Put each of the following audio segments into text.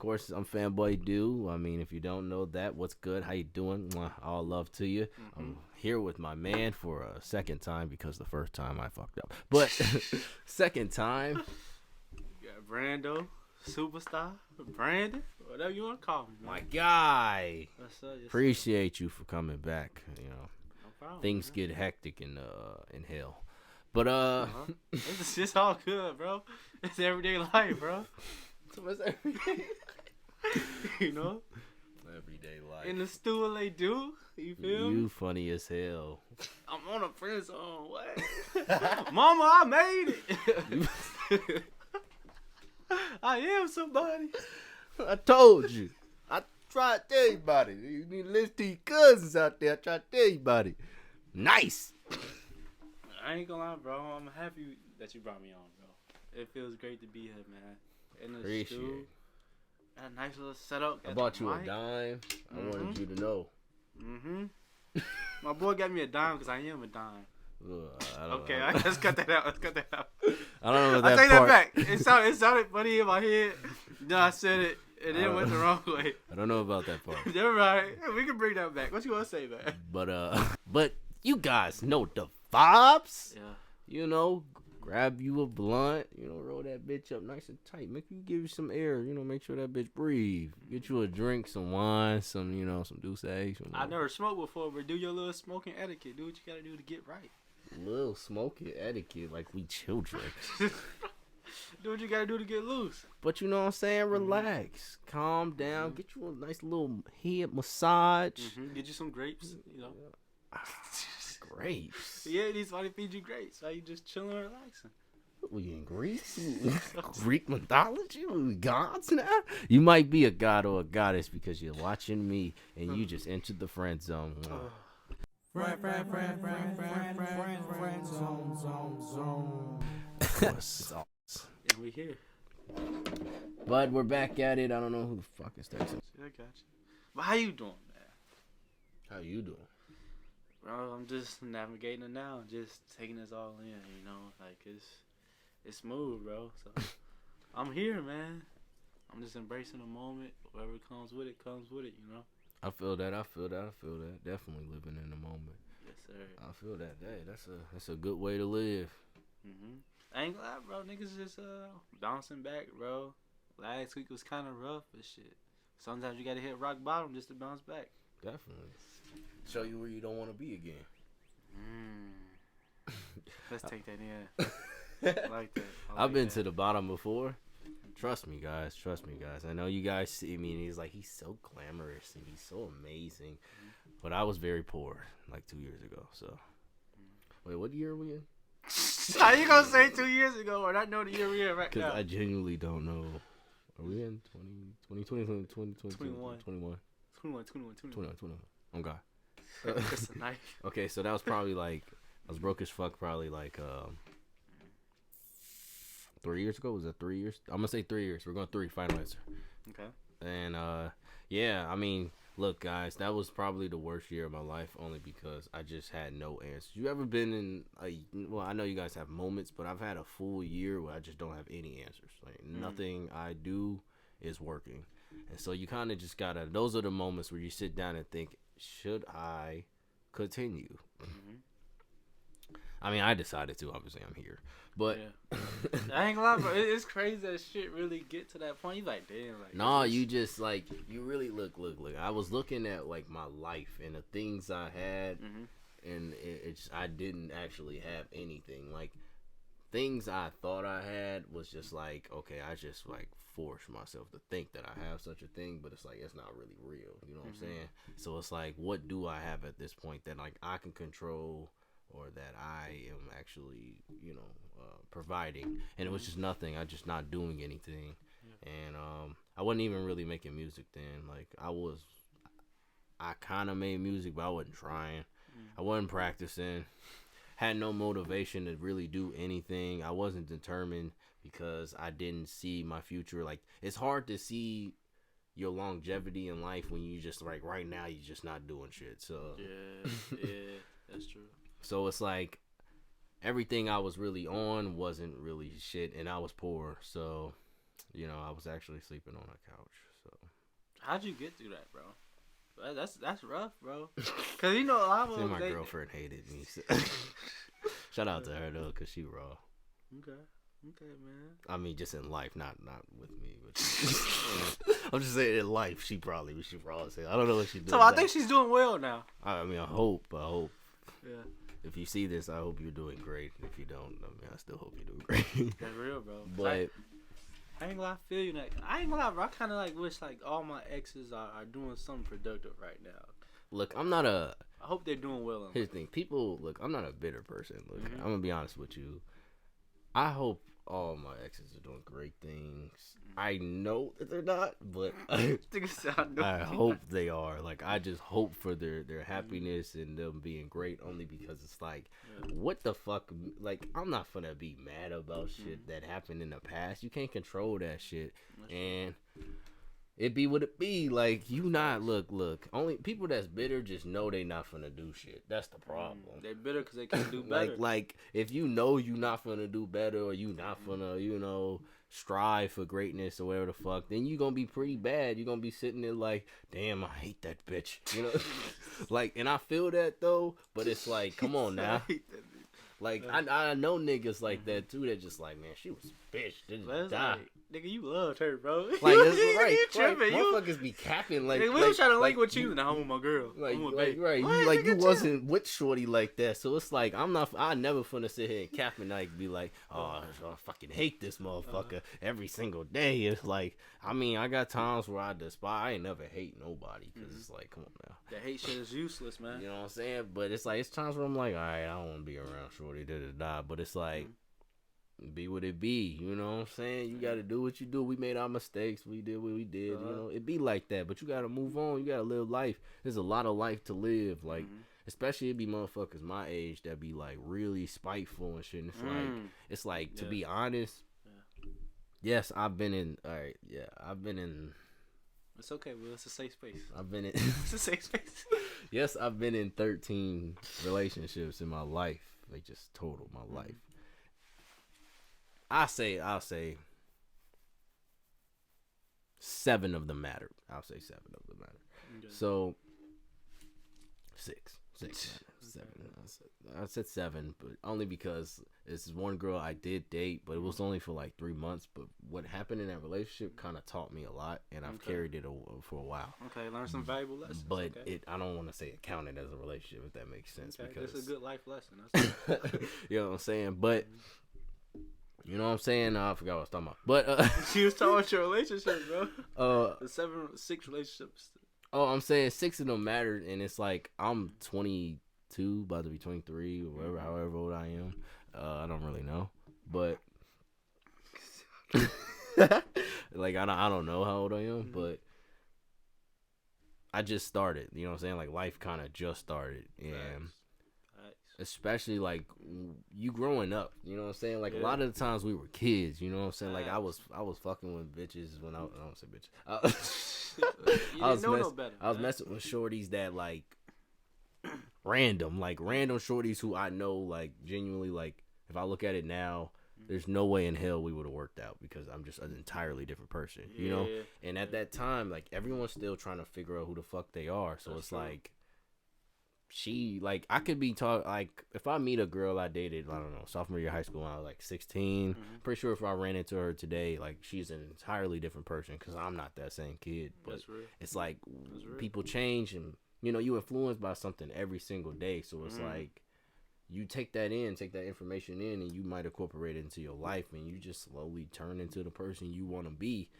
course, I'm Fanboy Do. I mean, if you don't know that, what's good? How you doing? Mwah, all love to you. I'm here with my man for a second time because the first time I fucked up. But second time. You got Brando, Superstar, Brandon, whatever you want to call me, man. My guy. What's up? Appreciate you for coming back. You know, No problem, things man. get hectic in hell. But It's just all good, bro. It's everyday life, bro. so it's everyday. You know, Everyday life. in the stool they do. You feel me? You funny as hell. I'm on a friend zone. What? Mama, I made it. I am somebody. I told you. I tried to tell you about it. You need to listen to your cousins out there. I tried to tell you about it. Nice. I ain't gonna lie, bro. I'm happy that you brought me on, bro. It feels great to be here, man. In the Appreciate stew. it. Got a nice little setup. I bought you a dime. I wanted you to know. My boy got me a dime because I am a dime. I don't Okay, know. let's cut that out. I don't know I that take part. that back. It sounded funny in my head. Then I said it, and then it went the wrong way. I don't know about that part. You're right. We can bring that back. What you want to say, man? But you guys know the vibes. Yeah. You know, grab you a blunt. You know, roll that bitch up nice and tight. Make you give you some air. You know, make sure that bitch breathe. Get you a drink, some wine, some Douce. I never smoked before, but do your little smoking etiquette. Do what you gotta do to get right. Little smoky etiquette like we children. Do what you gotta do to get loose. But you know what I'm saying? Relax. Calm down. Get you a nice little head massage. Get you some grapes, you know. Grapes. Yeah, these somebody feed you grapes. So you just chilling and relaxing. We in Greece? Greek mythology? We gods now? You might be a god or a goddess because you're watching me and you just entered the friend zone. Friend zone. And we here. But we're back at it. I don't know who the fuck is texting. I got you. But how you doing, man? How you doing? Bro, I'm just navigating it now. Just taking this all in, you know. Like, it's smooth, bro. So, I'm here, man. I'm just embracing the moment. Whatever comes with it, you know. I feel that. Definitely living in the moment. Yes, sir. I feel that. Hey, that's a good way to live. I ain't gonna lie, bro. Niggas just bouncing back, bro. Last week was kind of rough and shit. Sometimes you gotta hit rock bottom just to bounce back. Definitely. Show you where you don't want to be again. Let's take that in. I like that. I've been to the bottom before. Trust me, guys. I know you guys see me, and he's so glamorous and he's so amazing. But I was very poor like 2 years ago. So, wait, what year are we in? How you gonna say 2 years ago or not know the year we're in right Because now? I genuinely don't know. Are we in 2020, 21. 21. Oh, God. That's a knife. Okay, so that was probably like, I was broke as fuck probably like 3 years ago. Was that 3 years? I'm going to say 3 years. We're going 3, final answer. Okay. And yeah, I mean, look, guys, that was probably the worst year of my life only because I just had no answers. You ever been in well, I know you guys have moments, but I've had a full year where I just don't have any answers. Like nothing I do is working. And so you kind of just gotta, those are the moments where you sit down and think, should I continue? I mean, I decided to. Obviously, I'm here. But yeah. I ain't gonna lie, bro. It's crazy that shit really get to that point. You like, damn. Like, nah, you just like, you really look. I was looking at like my life and the things I had, and it's I didn't actually have anything. Like things I thought I had was just like, okay, I just like force myself to think that I have such a thing, but it's like it's not really real. You know what I'm saying? So it's like, what do I have at this point that like I can control? Or that I am actually, providing. And it was just nothing. I just not doing anything. And I wasn't even really making music then. Like, I kind of made music, but I wasn't trying. I wasn't practicing. Had no motivation to really do anything. I wasn't determined because I didn't see my future. Like, it's hard to see your longevity in life when you just, like, right now, you're just not doing shit. So Yeah, that's true. So it's like everything I was really on wasn't really shit, and I was poor. So, I was actually sleeping on a couch. So how'd you get through that, bro? That's rough, bro. Cause you know a lot of see, them, my girlfriend hated me. So. Shout out to her though, cause she raw. Okay, man. I mean, just in life, not with me. But I'm just saying in life, she raw as hell. I don't know what she does. So I think she's doing well now. I mean, I hope. Yeah. If you see this, I hope you're doing great. If you don't, I mean, I still hope you're doing great. That's real, bro. But like, I ain't gonna lie, I feel you. I ain't gonna lie, bro. I kind of like wish like all my exes are doing something productive right now. look, I'm not a. I hope they're doing well. Here's the thing, people. Look, I'm not a bitter person. Look, Mm-hmm. I'm gonna be honest with you. I hope all my exes are doing great things. I know that they're not, but I hope they are. Like, I just hope for their happiness and them being great, only because it's like, what the fuck? Like, I'm not gonna be mad about shit that happened in the past. You can't control that shit, and it be what it be. Like, you not look. Only people that's bitter just know they not gonna do shit. That's the problem. They're bitter because they can't do better. like if you know you not gonna do better, or you not gonna strive for greatness or whatever the fuck, then you gonna be pretty bad. You gonna be sitting there like, damn, I hate that bitch. Like, and I feel that though, but it's like, come on now. Like, I know niggas like that too. That just like, man, she was a bitch. Didn't die. Like, nigga, you loved her, bro. Like, that's right. You tripping? Motherfuckers be capping like. Nigga, we was trying to link with you. Now I'm with my girl. Like, I'm with right. babe. You wasn't with shorty like that. So it's like, I never finna sit here and cap and like be like, oh, I fucking hate this motherfucker every single day. It's like, I mean, I got times where I despise. I ain't never hate nobody because it's like, come on now. That hate shit is useless, man. You know what I'm saying? But it's like, it's times where I'm like, all right, I don't want to be around shorty, da. But it's like, be what it be. You know what I'm saying? You got to do what you do. We made our mistakes. We did what we did. You know, it be like that. But you got to move on. You got to live life. There's a lot of life to live. Like, especially it be motherfuckers my age that be like really spiteful and shit. And it's like to be honest. Yes, I've been in. All right, yeah, I've been in. It's okay, Will. It's a safe space. I've been in. It's a safe space. Yes, I've been in 13 relationships in my life. Like, just total my life. I'll say 7 of them mattered. I'll say 7 of them mattered. Okay. So 6. 7. I said 7, but only because this is one girl I did date, but it was only for like 3 months. But what happened in that relationship kind of taught me a lot, and I've carried it for a while. Okay, learn some valuable lessons. But I don't want to say it counted as a relationship, if that makes sense. Okay, because it's a good life lesson. That's you know what I'm saying? But you know what I'm saying? I forgot what I was talking about. But she was talking about your relationship, bro. The 6 relationships. Oh, I'm saying 6 of them mattered, and it's like I'm 22, about to be 23, or whatever, however old I am. I don't really know, but like I don't know how old I am, but I just started. You know what I'm saying? Like, life kind of just started, and especially like you growing up. You know what I'm saying? Like, a lot of the times we were kids. You know what I'm saying? Like, I was fucking with bitches when I don't say bitches. I was messing with shorties that like random shorties who I know, like, genuinely, like, if I look at it now, there's no way in hell we would have worked out because I'm just an entirely different person, you know? And at that time, like, everyone's still trying to figure out who the fuck they are. So it's like, I could be like, if I meet a girl I dated, I don't know, sophomore year of high school when I was like 16, pretty sure if I ran into her today, like, she's an entirely different person because I'm not that same kid. But it's like, people change, and, you know, you influenced by something every single day. So it's like, you take that information in, and you might incorporate it into your life, and you just slowly turn into the person you want to be.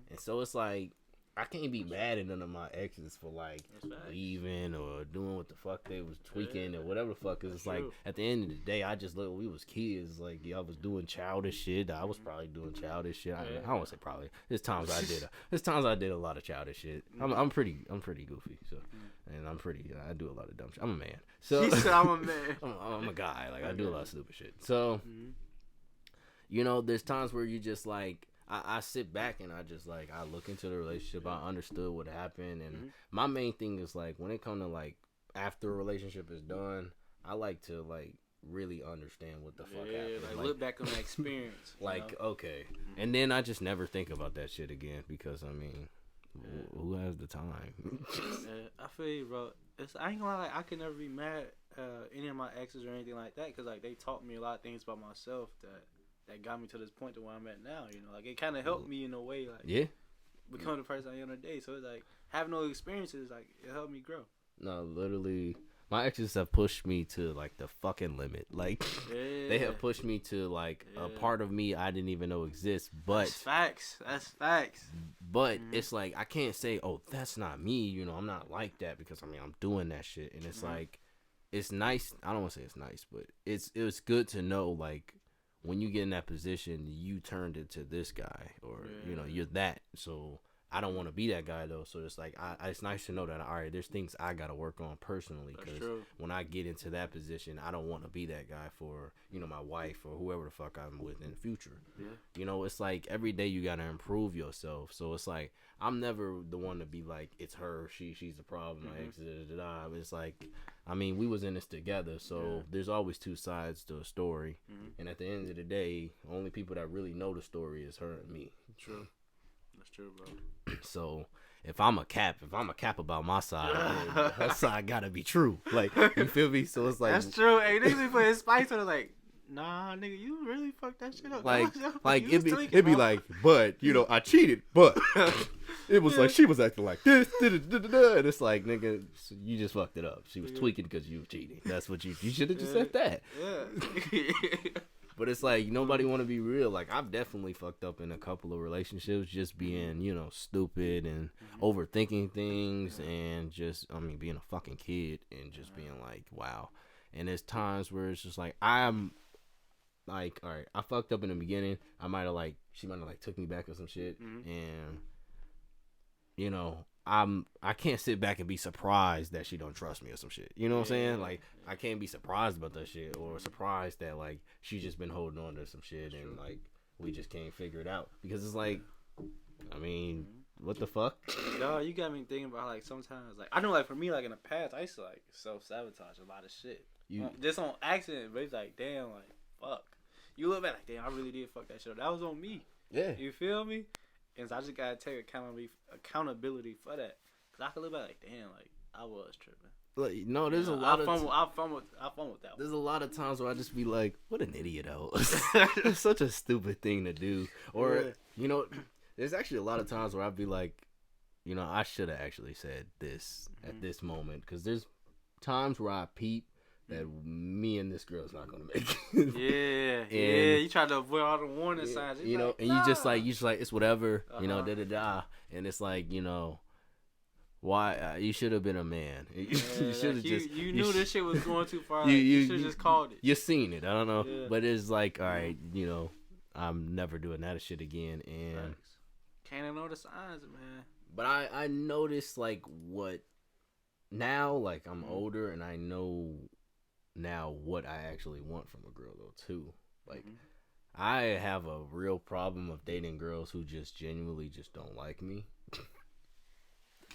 And so it's like, I can't be mad at none of my exes for like leaving or doing what the fuck they was tweaking or whatever the fuck. Cause it's like, at the end of the day, I just look. We was kids. Like, I was doing childish shit. I was probably doing childish shit. I don't want to say probably. There's times I did a lot of childish shit. I'm pretty goofy. So, and I do a lot of dumb shit. I'm a man. So he said I'm a man. I'm a guy. Like, I do a lot of stupid shit. So, you know, there's times where you just like. I sit back and I just like, I look into the relationship. I understood what happened, and my main thing is like, when it comes to like after a relationship is done, I like to like really understand what the fuck happened. Like, look back on the experience. Like, okay, and then I just never think about that shit again because I mean, Who has the time? I feel you, bro. I ain't gonna lie, like, I can never be mad any of my exes or anything like that, because like they taught me a lot of things about myself that got me to this point to where I'm at now. You know, like it kind of helped me in a way, like become the person I am today. So it's like having those experiences, like it helped me grow. No, literally, my exes have pushed me to like the fucking limit. Like they have pushed me to like a part of me I didn't even know exists. But that's facts. That's facts. But it's like I can't say, oh, that's not me. You know, I'm not like that, because I mean I'm doing that shit, and it's like it's nice. I don't want to say it's nice, but it was good to know, like, when you get in that position, you turned into this guy, or you know, you're that. So I don't want to be that guy though. So it's like it's nice to know that, all right, there's things I got to work on personally, because when I get into that position, I don't want to be that guy for, you know, my wife or whoever the fuck I'm with in the future. You know, it's like every day you got to improve yourself. So it's like I'm never the one to be like, it's her, she's the problem, my ex, It's like, I mean, we was in this together, so there's always two sides to a story, and at the end of the day, only people that really know the story is her and me. True. That's true, bro. So if I'm a cap about my side, her side gotta be true. Like, you feel me? So it's like, that's true. Hey, niggas be putting spice on it, like, nah, nigga, you really fucked that shit up. Like it'd be like, but you know, I cheated, but it was like she was acting like this, and it's like, nigga, you just fucked it up. She was tweaking because you were cheating. That's what you should have just said that. But it's like, nobody want to be real. Like, I've definitely fucked up in a couple of relationships, just being, you know, stupid and overthinking things, and just, I mean, being a fucking kid and just being like, wow. And there's times where it's just like, I'm like, all right, I fucked up in the beginning. She might have like took me back or some shit, and you know, I can't sit back and be surprised that she don't trust me or some shit. You know what I'm saying? Like, I can't be surprised about that shit, or surprised that like she just been holding on to some shit and like we just can't figure it out, because it's like, I mean, what the fuck? No, you got me thinking about, like, sometimes, like, I know, like, for me, like, in the past, I used to, like, self-sabotage a lot of shit. Just on accident, but it's like, damn, like, fuck. You look back, like, damn, I really did fuck that shit up. That was on me. Yeah. You feel me? And so I just gotta take accountability for that. Cause I can look back like, damn, like, I was tripping. Like, no, there's a lot of... I fun with that one. There's a lot of times where I just be like, what an idiot I was. It's such a stupid thing to do. Or, you know, there's actually a lot of times where I'd be like, you know, I should have actually said this at this moment. Because there's times where I peep that me and this girl's not gonna make it. Yeah, you try to avoid all the warning signs. You know, like, and you just like, it's whatever, you know, and it's like, you know, why you should have been a man. You should have you knew this shit was going too far. You should have just called it. You seen it. I don't know, but it's like, all right, you know, I'm never doing that shit again. And can't ignore the signs, man. But I noticed, like, what now, like, I'm older and I know now what I actually want from a girl though too. Like, I have a real problem of dating girls who just genuinely just don't like me.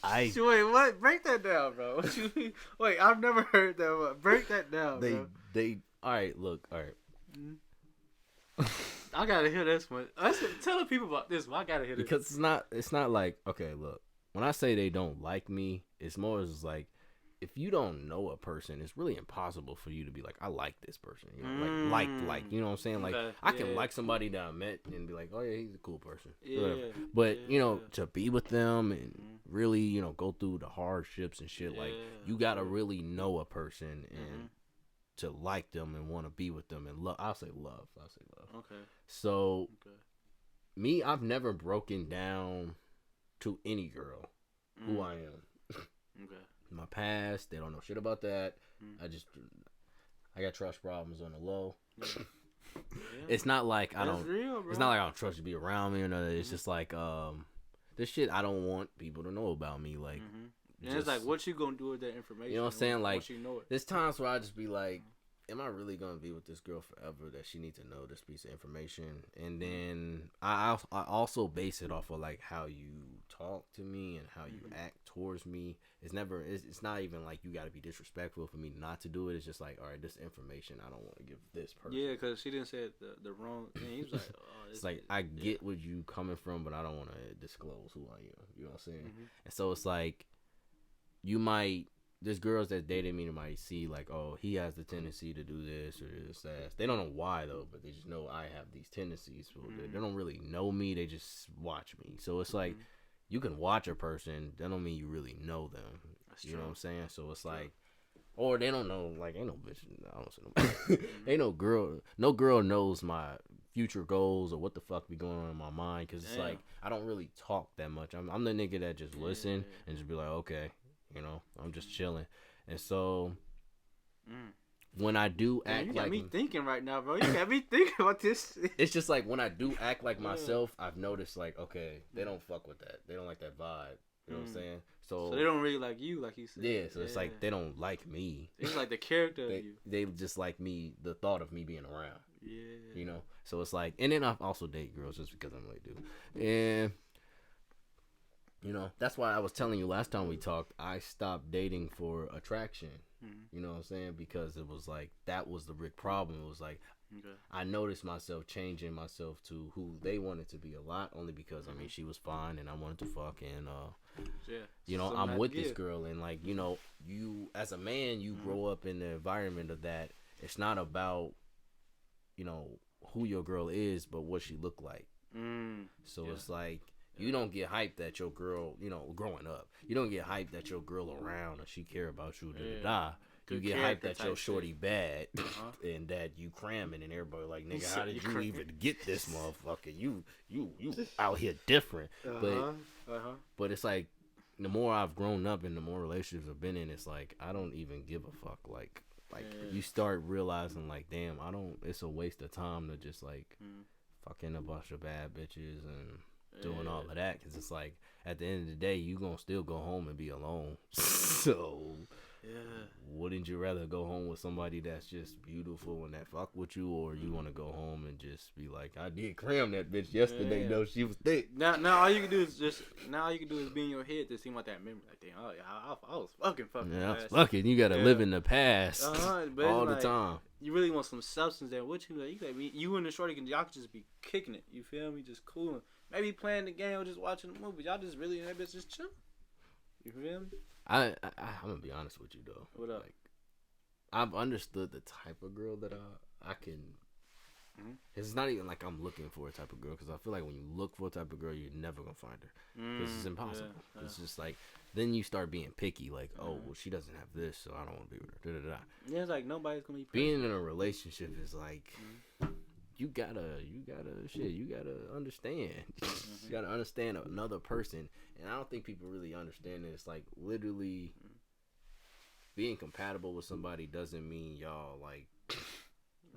Wait, what? Break that down, bro. What you mean? Wait, I've never heard that one. Break that down, bro. They all right, look, all right. I gotta hear this one. Tell the people about this one. I gotta hear this. Because it's not like, okay, look, when I say they don't like me, it's more as like, if you don't know a person, it's really impossible for you to be like, I like this person. You know, like, you know what I'm saying? Like, I can like somebody that I met and be like, oh yeah, he's a cool person. But you know, to be with them and really, you know, go through the hardships and shit, like, you gotta really know a person and to like them and want to be with them and love. I'll say love. Okay. So, me, I've never broken down to any girl who I am. Okay. My past, they don't know shit about that. I got trust problems on the low. It's not like I don't. Real, it's not like I don't trust you to be around me or nothing. It's just like this shit I don't want people to know about me. Like, and it's like, what you gonna do with that information? You know what I'm saying? Like, once you know it. There's times where I just be like, am I really gonna be with this girl forever? That she needs to know this piece of information, and then I also base it off of like how you talk to me and how you act towards me. It's not even like you got to be disrespectful for me not to do it. It's just like, all right, this information I don't want to give this person. Yeah, because she didn't say the wrong thing. He was like, oh, it's like I get where you coming from, but I don't want to disclose who I am. You know what I'm saying? And so it's like there's girls that dated me that might see like, oh, he has the tendency to do this or this, that. They don't know why though, but they just know I have these tendencies. So they don't really know me. They just watch me. So it's like you can watch a person. That don't mean you really know them. That's you know what I'm saying? So it's like, or they don't know. Like ain't no bitch. I don't see nobody. Ain't no girl. No girl knows my future goals or what the fuck be going on in my mind. Cause it's like I don't really talk that much. I'm the nigga that just listen and just be like, okay. You know, I'm just chilling. And so, when I do act you like... got me thinking right now, bro. You got me thinking about this. It's just like, when I do act like myself, I've noticed, like, okay, they don't fuck with that. They don't like that vibe. You know what I'm saying? So they don't really like you, like you said. Yeah, so it's like, they don't like me. It's like the character of you. They just like me, the thought of me being around. Yeah. You know? So it's like... And then I also date girls just because I'm like, dude. And... You know, that's why I was telling you last time we talked, I stopped dating for attraction. You know what I'm saying? Because it was like, that was the big problem. It was like, I noticed myself changing myself to who they wanted to be a lot, only because, I mean, she was fine and I wanted to fuck. And, you know, I'm with this girl. And, like, you know, you, as a man, you grow up in the environment of that. It's not about, you know, who your girl is, but what she look like. So it's like, you don't get hyped that your girl, you know, growing up, you don't get hyped that your girl around or she care about you, You get hyped that your shorty bad and that you cramming and everybody like, nigga, how did you even get this motherfucker? You out here different. But it's like, the more I've grown up and the more relationships I've been in, it's like, I don't even give a fuck. Like you start realizing like, damn, it's a waste of time to just like fucking a bunch of bad bitches and doing all of that, because it's like at the end of the day you gonna still go home and be alone. So wouldn't you rather go home with somebody that's just beautiful and that fuck with you, or you want to go home and just be like, I did cram that bitch yesterday though, she was thick. Now all you can do is be in your head to seem like that memory, like, damn, I was fucking I was fucking. You gotta live in the past but all like, the time. You really want some substance there. What you and the shorty y'all could just be kicking it. You feel me? Just cooling. Maybe playing the game or just watching the movie. Y'all just really in that bitch just chilling. You feel me? I'm gonna be honest with you though. What up? Like, I've understood the type of girl that I can. It's not even like I'm looking for a type of girl, because I feel like when you look for a type of girl, you're never gonna find her, because it's impossible. It's just like, then you start being picky, like, oh, well, she doesn't have this, so I don't want to be with her. Yeah, it's like nobody's gonna be perfect. Being in a relationship is like, you gotta understand. You gotta understand another person, and I don't think people really understand that. It's like, literally, being compatible with somebody doesn't mean y'all like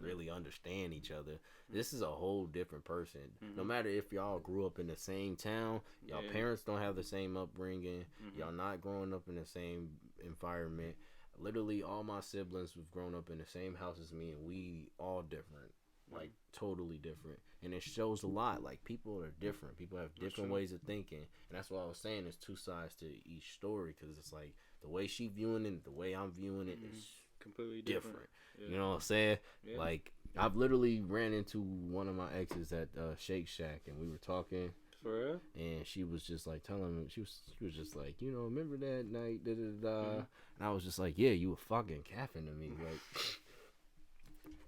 really understand each other. This is a whole different person. No matter if y'all grew up in the same town, y'all parents don't have the same upbringing, y'all not growing up in the same environment. Literally, all my siblings have grown up in the same house as me, and we all different. Like, totally different. And it shows a lot. Like, people are different. People have different ways of thinking. And that's what I was saying. There's two sides to each story, because it's like, the way she viewing it, the way I'm viewing it is completely different. You know what I'm saying? Like, I've literally ran into one of my exes at Shake Shack, and we were talking. For real? And she was just like telling me, she was just like, you know, remember that night, And I was just like, yeah, you were fucking capping to me.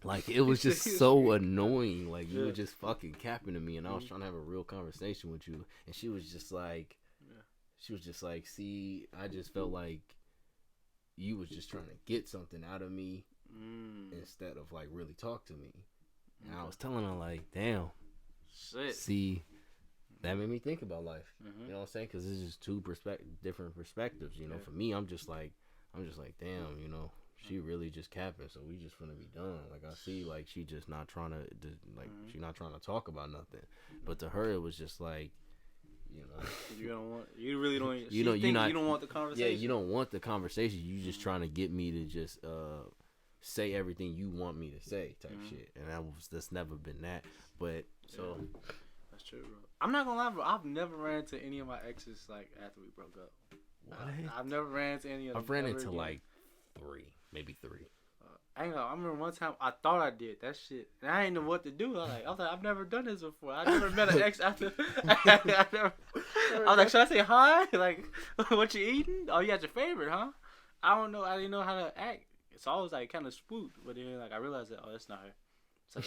Like it was just so annoying. Like, you were just fucking capping to me, and I was trying to have a real conversation with you, and she was just like, see, I just felt like you was just trying to get something out of me instead of like really talk to me. And I was telling her like, damn, shit. See, that made me think about life. You know what I'm saying? Because it's just two different perspectives. You know, for me, I'm just like, damn, you know, she really just capping, so we just gonna be done. Like, I see, like, she just not trying to, like, she not trying to talk about nothing. But to her, it was just like, you know, you really don't, you know, you don't want the conversation. Yeah, you don't want the conversation. You just trying to get me to just say everything you want me to say type shit. And that's never been that. But so that's true, bro. I'm not gonna lie, bro. I've never ran into any of my exes like after we broke up. what? I've never ran into any of them. I've ran into again. like maybe three. I ain't gonna, I remember one time I thought I did that shit, and I didn't know what to do. I was like, I've never done this before. I never met an ex after. I was like, should I say hi? Like, what you eating? Oh, you had your favorite, huh? I don't know. I didn't know how to act. So I was like kind of spooked, but then like I realized that that's not her. So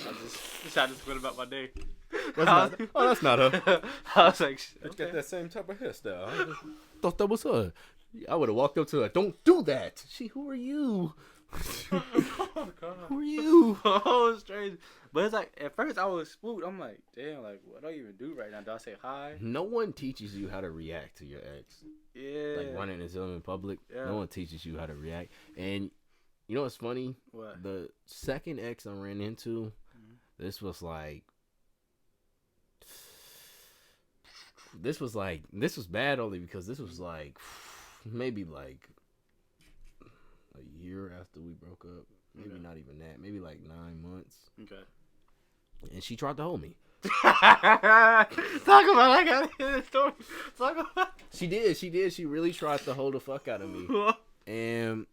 I just went about my day. That's not her. I was like, It's got that same type of hairstyle. I thought that was her. I would have walked up to her. Don't do that. Who are you? oh, God. Who are you? Oh, it's strange. But it's like, at first I was spooked. I'm like, damn, like, what do I even do right now? Do I say hi? No one teaches you how to react to your ex. Yeah. Like running into them in public. Yeah. No one teaches you how to react. And you know what's funny? What? The second ex I ran into, this was bad only because this was like maybe like a year after we broke up. Maybe not even that. Maybe like 9 months. Okay. And she tried to hold me. Talk about I got the story. Talk about. She did. She really tried to hold the fuck out of me. And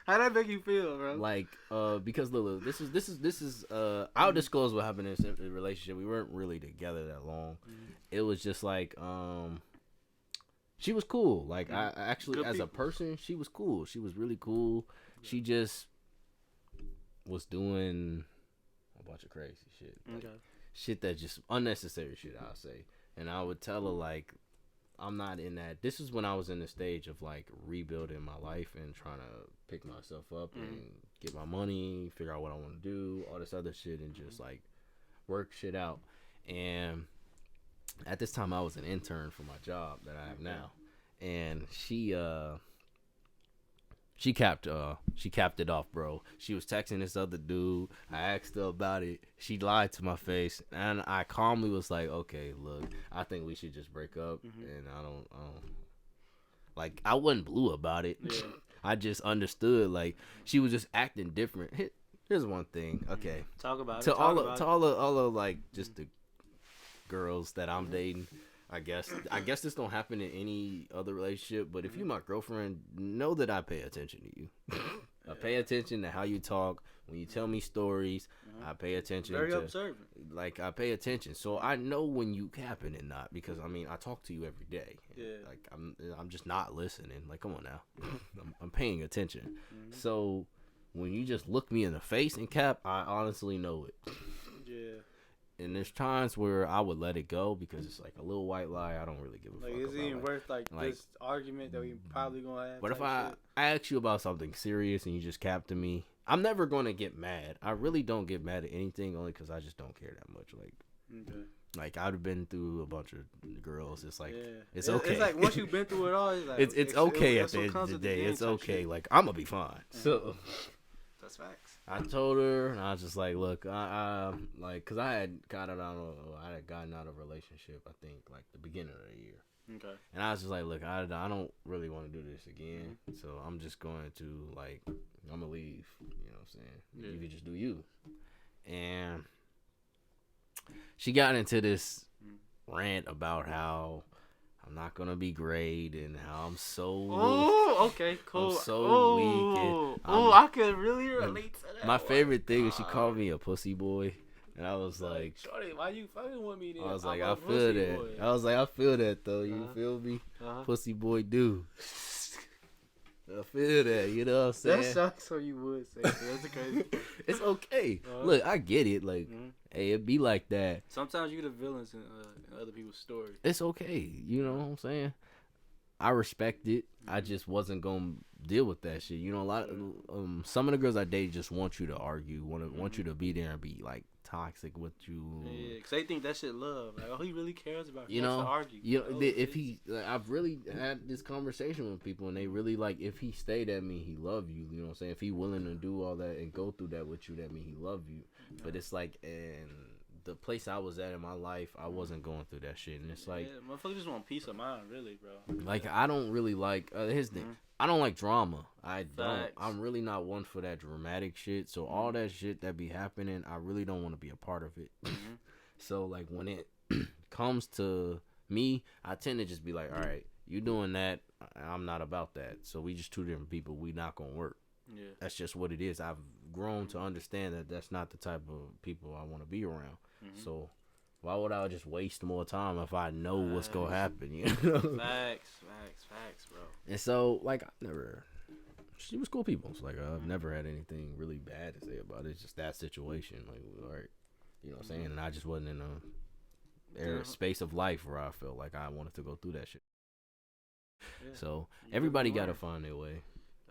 how'd that make you feel, bro? like, because Lulu, this is I'll disclose what happened in the relationship. We weren't really together that long. It was just like, she was cool. Like, I actually, as a person, she was cool. She was really cool. She just was doing a bunch of crazy shit. Like, shit that just unnecessary shit, I'll say. And I would tell her, like, I'm not in that. This is when I was in the stage of, like, rebuilding my life and trying to pick myself up and get my money, figure out what I want to do, all this other shit, and just, like, work shit out. And at this time, I was an intern for my job that I have now. And she capped it off, bro. She was texting this other dude. I asked her about it. She lied to my face, and I calmly was like, "Okay, look, I think we should just break up." And I don't like, I wasn't blue about it. Yeah. I just understood, like, she was just acting different. Here's one thing, okay. Talk about to it. all the like just the girls that I'm dating. I guess this don't happen in any other relationship, but if you're my girlfriend, know that I pay attention to you. I pay attention to how you talk. When you tell me stories, I pay attention. Very observant. Like, I pay attention. So I know when you capping and not, because, I mean, I talk to you every day. Yeah. Like, I'm just not listening. Like, come on now. I'm paying attention. So when you just look me in the face and cap, I honestly know it. Yeah. And there's times where I would let it go because it's like a little white lie. I don't really give a fuck. Like, is it even worth like this argument that we probably gonna have? But if I ask you about something serious and you just cap to me, I'm never gonna get mad. I really don't get mad at anything, only because I just don't care that much. Like, like, I've been through a bunch of girls. It's like, it's okay. It's like once you've been through it all, it's like it's okay at the end of the day. It's okay. Like, I'm gonna be fine. So that's facts. I told her, and I was just like, look, I like, cause I had gotten out of a relationship, I think, like the beginning of the year. Okay. And I was just like, look, I don't really want to do this again, so I'm just going to, like, I'm gonna leave. You know what I'm saying? Yeah. You can just do you. And she got into this rant about how I'm not gonna be great and how I'm so. Oh, okay, cool. I'm so weak. I could really relate to that. My favorite thing is she called me a pussy boy, and I was like, "Shorty, why you fucking with me?" Then? I was like, I feel that. Boy. I was like, I feel that though. You feel me? Pussy boy, do. I feel that. You know what I'm saying? That sucks. So you would say that. That's a crazy. It's okay. Look, I get it. Like, hey, it be like that. Sometimes you the villains in other people's stories. It's okay. You know what I'm saying? I respect it. I just wasn't gonna deal with that shit. You know, a lot of some of the girls I date just want you to argue, want you to be there and be like toxic with you. Yeah, because they think that shit love. Like, oh, he really cares about you know. To argue. You know, if he, like, I've really had this conversation with people, and they really like, if he stayed at me, he love you. You know what I'm saying? If he willing to do all that and go through that with you, that mean he love you. But it's like, and the place I was at in my life, I wasn't going through that shit, and it's like, motherfuckers just want peace of mind, really, bro. Like I don't really like here's the thing. I don't like drama. I don't. Facts. I'm really not one for that dramatic shit. So all that shit that be happening, I really don't want to be a part of it. So like when it comes to me, I tend to just be like, all right, you doing that, I'm not about that. So we just two different people. We not gonna work. Yeah. That's just what it is. I've grown to understand that that's not the type of people I want to be around. So why would I just waste more time if I know what's gonna happen? You know? Facts, bro. And so like she was cool people. So like I've never had anything really bad to say about it. It's just that situation. Like, all right, you know what I'm saying? And I just wasn't in a space of life where I felt like I wanted to go through that shit. Yeah. So everybody gotta find their way.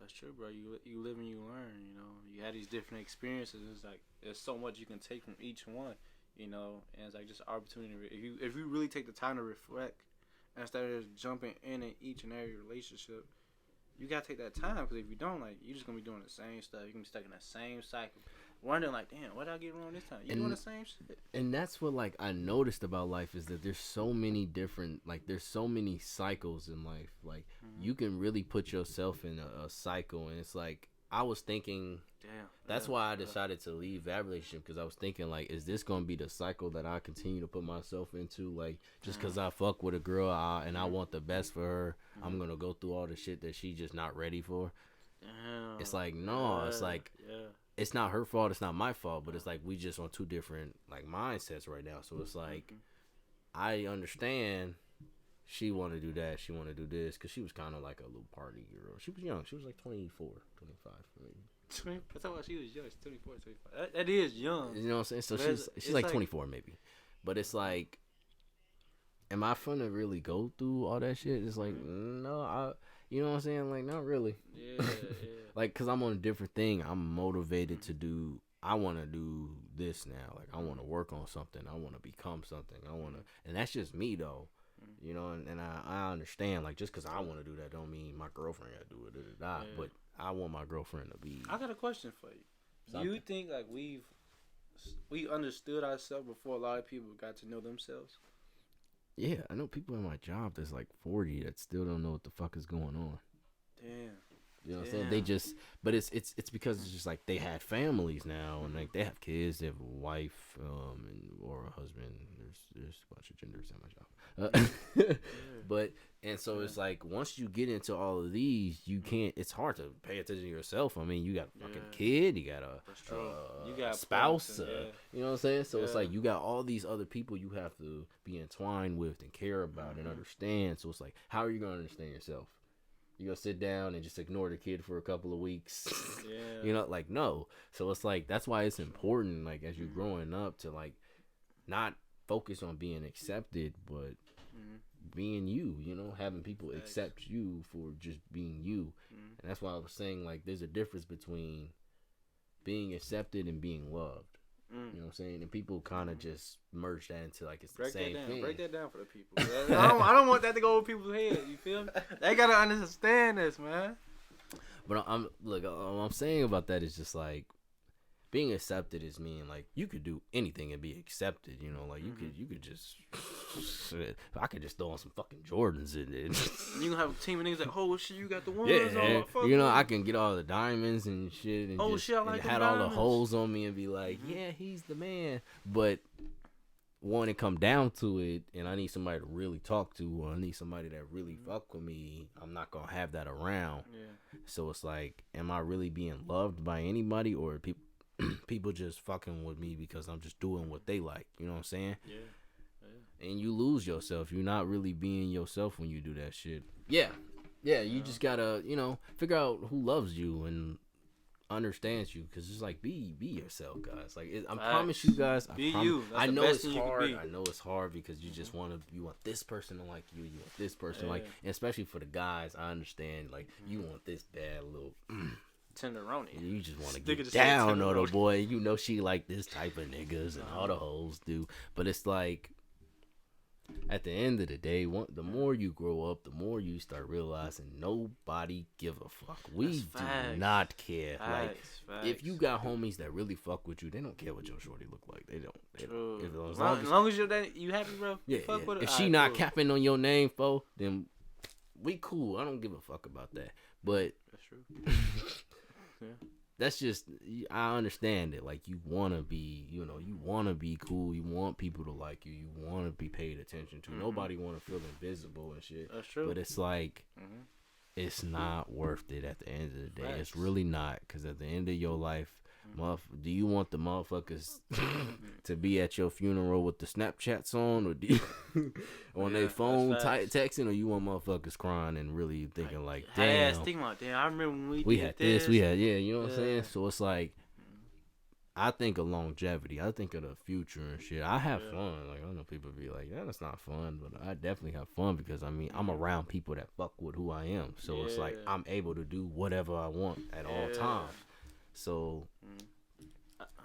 That's true, bro. You live and you learn. You know, you had these different experiences. It's like there's so much you can take from each one. You know, and it's like just opportunity. If you really take the time to reflect instead of just jumping in each and every relationship, you gotta take that time, because if you don't, like, you're just gonna be doing the same stuff. You're gonna be stuck in the same cycle, wondering like, damn, what did I get wrong this time? You doing the same shit. And that's what like I noticed about life is that there's so many different, like there's so many cycles in life. Like you can really put yourself in a cycle, and it's like I was thinking. Damn. That's why I decided to leave that relationship, because I was thinking like, is this gonna be the cycle that I continue to put myself into? Like just because I fuck with a girl and I want the best for her, I'm gonna go through all the shit that she's just not ready for. Damn. It's like no, it's like it's not her fault, it's not my fault, but it's like we just on two different like mindsets right now. So it's like I understand she want to do that, she want to do this, because she was kind of like a little party girl. She was young, she was like 24, 25 maybe. I thought she was young. She's 24, 25. That is young. You know what I'm saying? So she's like 24 maybe. But it's like, am I finna really go through all that shit? It's like, no, you know what I'm saying? Like, not really. Yeah. Like, because I'm on a different thing. I'm motivated to do, I want to do this now. Like, I want to work on something. I want to become something. And that's just me though. You know, and I understand, like, just because I want to do that don't mean my girlfriend got to do it. But I want my girlfriend to be. I got a question for you. Something. Do you think like we understood ourselves before a lot of people got to know themselves? Yeah, I know people in my job that's like 40 that still don't know what the fuck is going on. Damn. You know what I'm saying? They just, but it's because it's just like they had families now, and like they have kids, they have a wife, or a husband. There's a bunch of genders at my job. But and so it's like once you get into all of these, you can't. It's hard to pay attention to yourself. I mean, you got a fucking kid, you got a spouse. You know what I'm saying? So it's like you got all these other people you have to be entwined with and care about and understand. So it's like, how are you gonna understand yourself? You gonna sit down and just ignore the kid for a couple of weeks? You know, like no. So it's like that's why it's important, like as you're growing up, to like not focus on being accepted, but being you. You know, having people accept you for just being you. And that's why I was saying like there's a difference between being accepted and being loved. You know what I'm saying? And people kind of just merge that into like it's the same thing. Break that down for the people. I don't want that to go over people's heads. You feel me? They gotta understand this, man. But what I'm saying about that is just like being accepted is mean like you could do anything and be accepted. You know, like you could just I could just throw on some fucking Jordans in it. You gonna have a team of niggas like, oh shit, you got the ones on. You know, I can get all the diamonds and shit, and shit, I like and had all the holes on me and be like, yeah, he's the man. But when it come down to it, and I need somebody to really talk to, or I need somebody that really fuck with me, I'm not gonna have that around. So it's like, am I really being loved by anybody, or people just fucking with me because I'm just doing what they like? You know what I'm saying? And you lose yourself. You're not really being yourself when you do that shit. You just gotta, you know, figure out who loves you and understands you, because it's like be yourself, guys. Like I promise you guys, you. I know it's hard. I know it's hard because you just want this person to like you. You want this person like, and especially for the guys. I understand, like you want this bad little. Tenderoni. You just want to get down on the boy. You know she like this type of niggas and all the hoes do. But it's like, at the end of the day, the more you grow up, the more you start realizing nobody give a fuck. We do not care. Facts. If you got homies that really fuck with you, they don't care what your shorty look like. They don't. As long as you happy, bro. Yeah. Fuck with if she not capping on your name, fo, then we cool. I don't give a fuck about that. But that's true. Yeah. That's just, I understand it. Like, you want to be, you want to be cool. You want people to like you. You want to be paid attention to. Nobody want to feel invisible and shit. That's true. But it's like, it's not worth it at the end of the day. Right. It's really not. Because at the end of your life, do you want the motherfuckers to be at your funeral with the Snapchats on, or do you on their phone texting, or you want motherfuckers crying and really thinking like, damn, I remember when we had this, you know what I'm saying? So it's like, I think of longevity. I think of the future and shit. I have fun. Like, I know people be like, yeah, that's not fun, but I definitely have fun because I'm around people that fuck with who I am. So it's like I'm able to do whatever I want at all times. So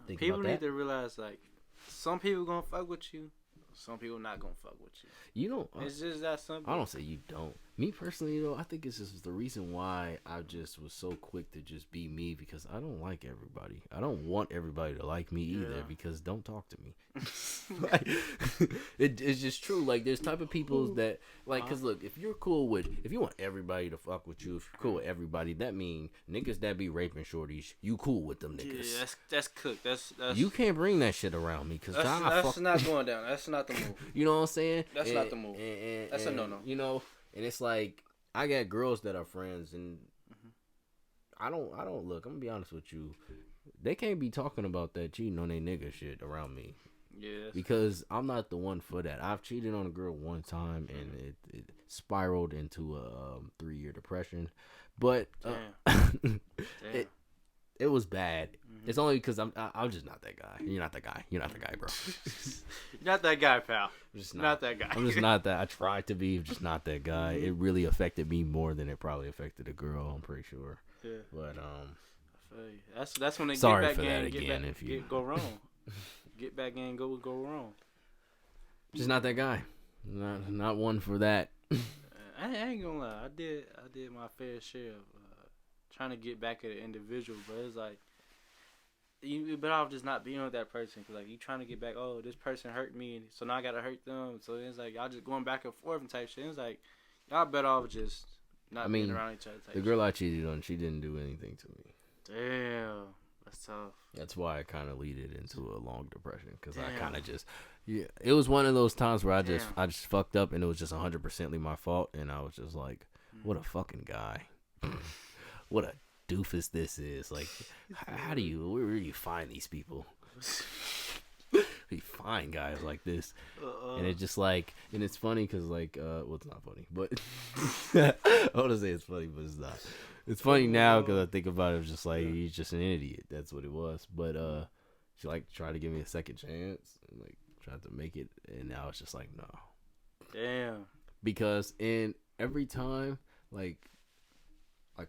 people need to realize, like, some people gonna fuck with you, some people not gonna fuck with you. You don't. It's just that simple. I don't say you don't. Me personally, though, I think it's just the reason why I just was so quick to just be me, because I don't like everybody. I don't want everybody to like me either, because don't talk to me. Like, it's just true. Like, there's type of people that, like, because look, if you want everybody to fuck with you, if you're cool with everybody, that mean niggas that be raping shorties, you cool with them niggas. Yeah, that's cooked. That's you can't bring that shit around me, because that's not going down. That's not the move. You know what I'm saying? That's not the move. That's a no-no. You know, and it's like, I got girls that are friends, and I don't look, I'm gonna be honest with you, they can't be talking about that cheating on their nigga shit around me. Yeah. Because I'm not the one for that. I've cheated on a girl one time, and it spiraled into a 3-year depression. But it was bad. It's only because I'm just not that guy. You're not that guy. You're not that guy, bro. You're not that guy, pal. I'm just not that guy. I'm just not that. I tried to be, just not that guy. It really affected me more than it probably affected a girl, I'm pretty sure. Yeah. But I feel you. That's when they sorry get back for that in, again. If you go wrong, get back in, go wrong. Just not that guy. Not one for that. I ain't gonna lie. I did my fair share of trying to get back at an individual, but it's like, you better off just not being with that person, because like, you trying to get back, oh, this person hurt me, so now I gotta hurt them. So it's like, y'all just going back and forth and type shit. It's like, y'all better off just not being around each other type the girl I cheated on, she didn't do anything to me. Damn, that's tough. That's why I kind of leaded into a long depression, because I kind of just, it was one of those times where I just fucked up, and it was just 100% my fault, and I was just like, what a fucking guy. What a doofus this is. Like, where do you find these people? You find guys like this. And it's just like, and it's funny because, like, well, it's not funny, but I want to say it's funny, but it's not. It's funny now because I think about it. It's just like, he's just an idiot. That's what it was. But she like tried to give me a second chance and like tried to make it, and now it's just like, no. Damn. Because every time, like,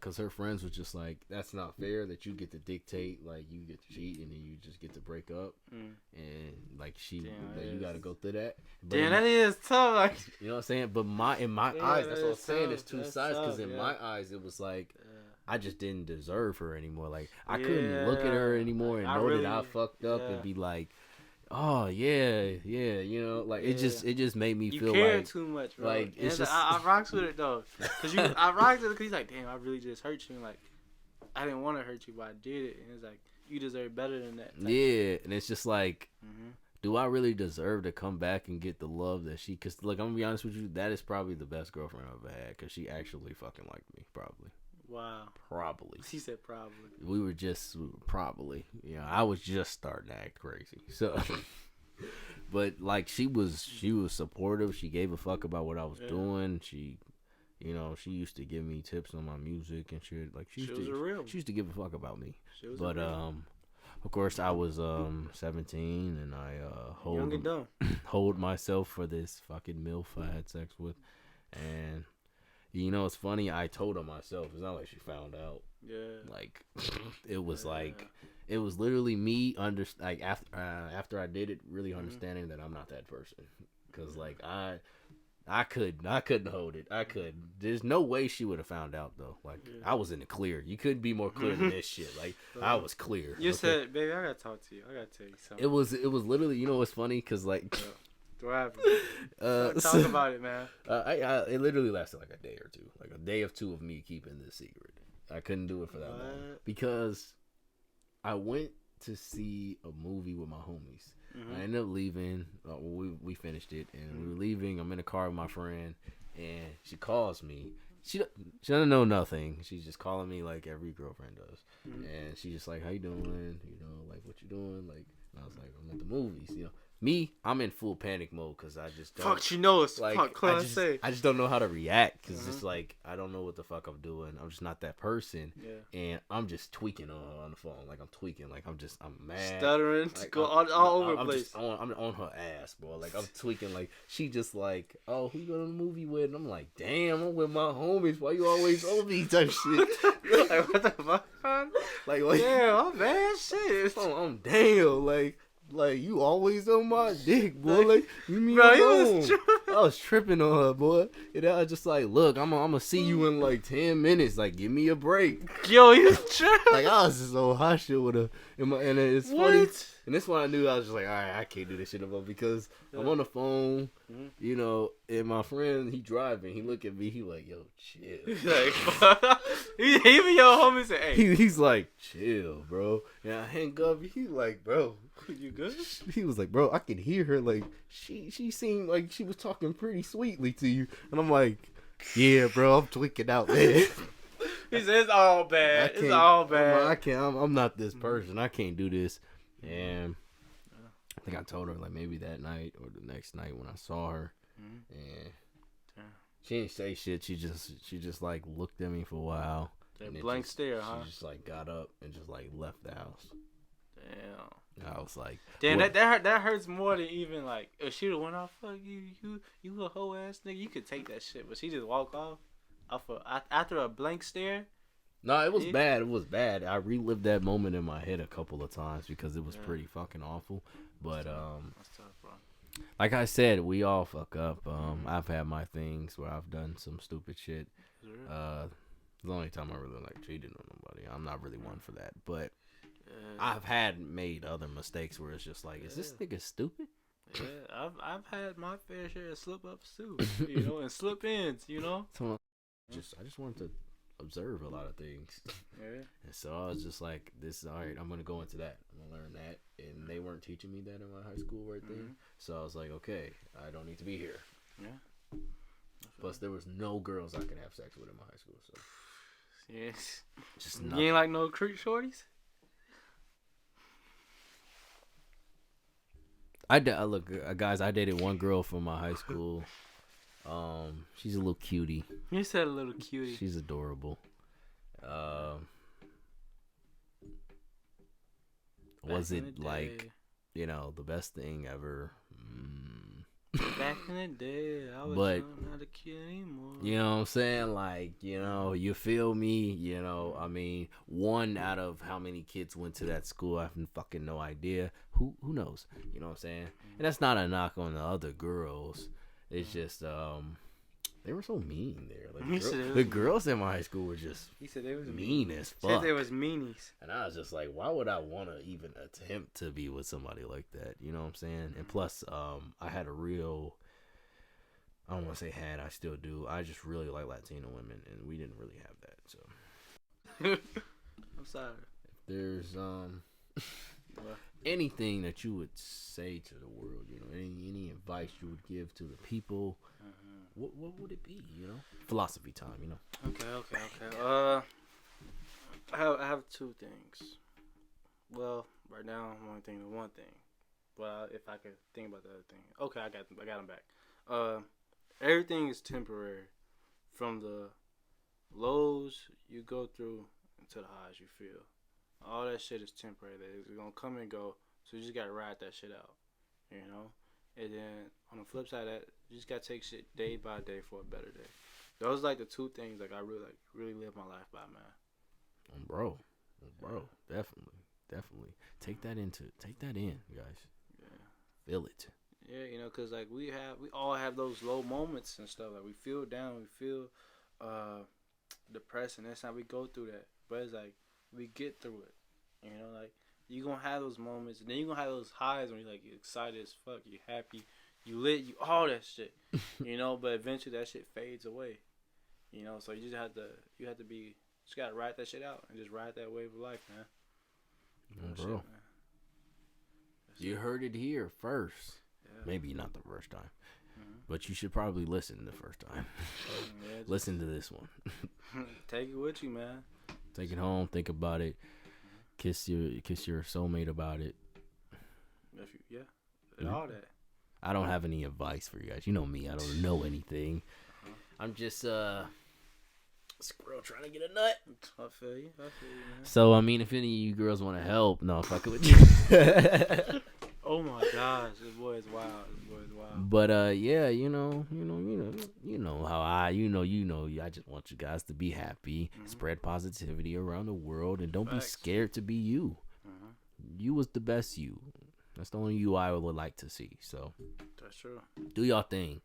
cause her friends was just like, that's not fair that you get to dictate, like, you get to cheat and then you just get to break up, and like you got to go through that. But that is tough. Like, you know what I'm saying? But in my eyes, that's what I'm saying. There's two sides, because in my eyes, it was like, I just didn't deserve her anymore. Like, I couldn't look at her anymore and know that I fucked up and be like, oh yeah, you know, like, it just made me feel care like too much, bro. Like, it's just I rocks with it though, I rocks with it because he's like, damn, I really just hurt you. And like, I didn't want to hurt you, but I did it, and it's like, you deserve better than that. Yeah, and it's just like, do I really deserve to come back and get the love that she? Because look, I'm gonna be honest with you, that is probably the best girlfriend I've ever had, because she actually fucking liked me, probably. Wow. Probably. He said probably. We were probably. You know, I was just starting to act crazy. So, but like, she was supportive. She gave a fuck about what I was doing. She, you know, she used to give me tips on my music and shit. Like, she used to give a fuck about me. But of course, I was 17 and I hold myself for this fucking MILF I had sex with, and. You know, it's funny, I told her myself. It's not like she found out. Yeah. Like, it was like, it was literally me, after I did it, really understanding that I'm not that person. Cause like I couldn't hold it. I couldn't. There's no way she would have found out though. Like I was in the clear. You couldn't be more clear than this shit. Like I was clear. You said, "Baby, I gotta talk to you. I gotta tell you something." It was literally. You know what's funny? Cause like. What happened? Talk about it, man. It literally lasted like a day or two. Like a day or two of me keeping this secret. I couldn't do it for that long because I went to see a movie with my homies. I ended up leaving. We finished it, and we were leaving. I'm in a car with my friend, and she calls me. She doesn't know nothing. She's just calling me like every girlfriend does, and she's just like, "How you doing? You know, like what you doing?" Like, and I was like, "I'm at the movies." You know, me, I'm in full panic mode because I just don't. Fuck, she knows. Like, Fuck, I just don't know how to react because it's like I don't know what the fuck I'm doing. I'm just not that person, and I'm just tweaking on the phone. Like I'm tweaking. Like I'm mad, stuttering, like, all over the place. I'm on her ass, bro. Like I'm tweaking. Like she just like, oh, who you going to the movie with? And I'm like, damn, I'm with my homies. Why you always on me type shit? Like what the fuck? Like damn, I'm bad shit. I'm damn like you always on my dick, boy. Like you mean bro, I was tripping on her, boy. And I was just like, look, I'm gonna see you in like 10 minutes. Like, give me a break. Yo, you tripping? Like I was just so hot shit with her. And it's funny. And this one I knew I was just like, all right, I can't do this shit no more because I'm on the phone, you know, and my friend, he driving. He look at me, he like, yo, chill. He's like, even your homie said, hey. He's like, chill, bro. And I hang up. He like, bro, you good? He was like, bro, I could hear her. Like, she seemed like she was talking pretty sweetly to you. And I'm like, yeah, bro, I'm tweaking out, man. He said, it's all bad. It's all bad. I can't. I'm not this person. I can't do this. And I think I told her like maybe that night or the next night when I saw her, and she didn't say shit. She just like looked at me for a while. That blank stare, huh? She just like got up and just like left the house. Damn. I was like, damn, that hurts more than even like if she went off. Fuck you a hoe ass nigga. You could take that shit, but she just walked off after a blank stare. No, it was bad. It was bad. I relived that moment in my head a couple of times because it was pretty fucking awful. But that's tough, bro. Like I said, we all fuck up. I've had my things where I've done some stupid shit. The only time I really like cheated on nobody. I'm not really one for that. But I've made other mistakes where it's just like, is this nigga stupid? Yeah, I've had my fair share of slip ups too, you know, and slip ins, you know. So I just wanted to observe a lot of things. Yeah. And so I was just like, this is all right, I'm gonna go into that. I'm gonna learn that. And they weren't teaching me that in my high school right there. So I was like, okay, I don't need to be here. Yeah. Plus there was no girls I could have sex with in my high school, so yes. Just you ain't like no creep shorties? Look, guys, I dated one girl from my high school. She's a little cutie. You said a little cutie. She's adorable. Was it like, you know, the best thing ever? Back in the day, I was not a kid anymore. You know what I'm saying? Like, you know, you feel me? You know, I mean, one out of how many kids went to that school, I have fucking no idea. Who knows? You know what I'm saying? And that's not a knock on the other girls. It's just, they were so mean there. Like the girls in my high school were just mean as fuck. He said they was meanies. And I was just like, why would I want to even attempt to be with somebody like that? You know what I'm saying? And plus, I had a real, I don't want to say had, I still do. I just really like Latino women, and we didn't really have that. So I'm sorry. If there's anything that you would say to the world, you know, any advice you would give to the people, what would it be? You know, philosophy time. You know. Okay. I have two things. Well, right now I'm only thinking of one thing. Well, if I could think about the other thing. Okay, I got them back. Everything is temporary. From the lows you go through to the highs you feel. All that shit is temporary. It's gonna come and go. So you just gotta ride that shit out. You know? And then on the flip side of that, you just gotta take shit day by day for a better day. Those are like the two things like I really live my life by, man. Bro, definitely take that in, guys. Yeah. Feel it. Yeah, you know, cause like we all have those low moments and stuff. Like we feel down, we feel depressed, and that's how we go through that. But it's like we get through it. You know, like you gonna have those moments, and then you gonna have those highs when you're like you're excited as fuck, you happy, you lit, you all that shit. You know, but eventually that shit fades away. You know, so you just have to just gotta ride that shit out and just ride that wave of life, man. Bro, shit, man. You heard it here first. Yeah. Maybe not the first time, but you should probably listen the first time. Yeah, Listen to this one. take it with you, man. Take it home. Think about it. Kiss your soulmate about it. All that. I don't have any advice for you guys. You know me. I don't know anything. I'm just squirrel trying to get a nut. I feel you, man. So I mean, if any of you girls want to help, no, fuck it with you. Oh my gosh, this boy is wild. But yeah, you know how I just want you guys to be happy, spread positivity around the world, and don't be scared to be you. You was the best you. That's the only you I would like to see. So that's true. Do y'all thing.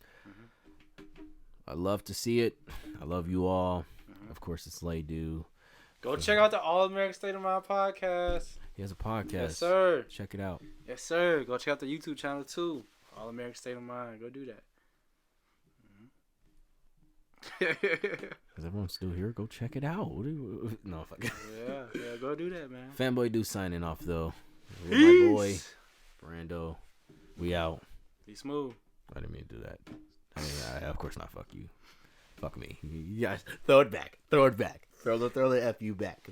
I love to see it. I love you all. Of course, it's Slay Do. Go check out the All American State of Mind podcast. He has a podcast. Yes, sir. Check it out. Yes, sir. Go check out the YouTube channel too. All American State of Mind. Go do that. Is everyone still here? Go check it out. No, fuck. Yeah, go do that, man. Fanboy Do signing off though. With my boy Brando. We out. Be smooth. I didn't mean to do that. I mean, of course not. Fuck you. Fuck me. You guys, throw it back. Throw the FU back.